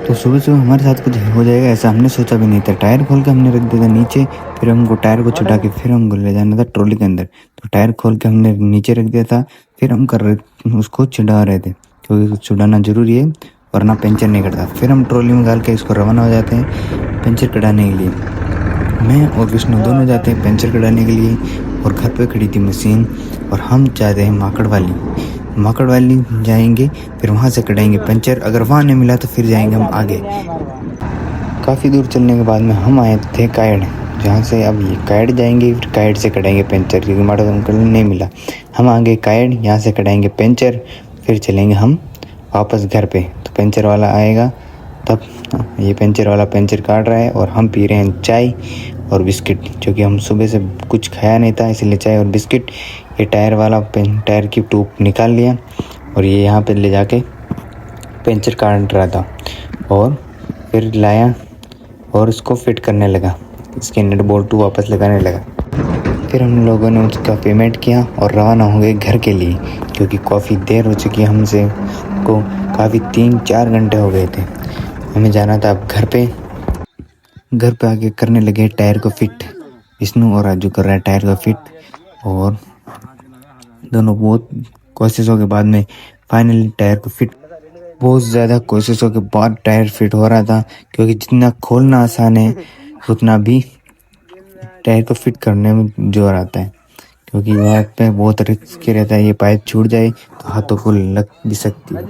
तो सुबह सुबह हमारे साथ कुछ हो जाएगा ऐसा हमने सोचा भी नहीं था। टायर खोल के हमने रख दिया था नीचे, फिर हमको टायर को छुटा के फिर हमको ले जाना था ट्रॉली के अंदर। तो टायर खोल के हमने नीचे रख दिया था, फिर हम कर रहे उसको छुड़ा रहे थे क्योंकि छुड़ाना ज़रूरी है वरना पंचर नहीं करता। फिर हम ट्रॉली में डाल के इसको रवाना हो जाते हैं पंचर कढ़ाने के लिए। मैं और विष्णु दोनों जाते हैं पंचर कढ़ाने के लिए, और घर पे खड़ी थी मशीन और हम जाते हैं माकड़ वाली जाएंगे, फिर वहाँ से कढ़ाएंगे पंचर। अगर वहाँ नहीं मिला तो फिर जाएंगे हम आगे। काफ़ी दूर चलने के बाद में हम आए थे कायड़, जहाँ से अब ये कायड़ जाएंगे, फिर कायड़ से कढ़ाएंगे पंचर क्योंकि माड़ा अंकल नहीं मिला। हम आगे कायड़, यहाँ से कढ़ाएंगे पंचर, फिर चलेंगे हम वापस घर पे। तो पंचर वाला आएगा तब ये पंचर वाला पंचर काट रहा है और हम पी रहे हैं चाय और बिस्किट, क्योंकि हम सुबह से कुछ खाया नहीं था इसलिए चाय और बिस्किट। ये टायर वाला टायर की ट्यूब निकाल लिया और ये यहाँ पे ले जाके पंचर काट रहा था, और फिर लाया और उसको फिट करने लगा, इसके नट बोल्ट वापस लगाने लगा। फिर हम लोगों ने उसका पेमेंट किया और रवाना हो गए घर के लिए, क्योंकि काफ़ी देर हो चुकी है हमसे को, काफ़ी 3-4 घंटे हो गए थे। हमें जाना था अब घर पे आके करने लगे टायर को फिट। विष्णु और राजू कर रहा है टायर को फिट, और दोनों बहुत कोशिशों के बाद में फाइनली टायर को फिट, बहुत ज़्यादा कोशिशों के बाद टायर फिट हो रहा था, क्योंकि जितना खोलना आसान है उतना भी टायर को फिट करने में जोर आता है, क्योंकि यहाँ पे बहुत रिस्क रहता है। ये पाइप छूट जाए तो हाथों को लग भी सकती है।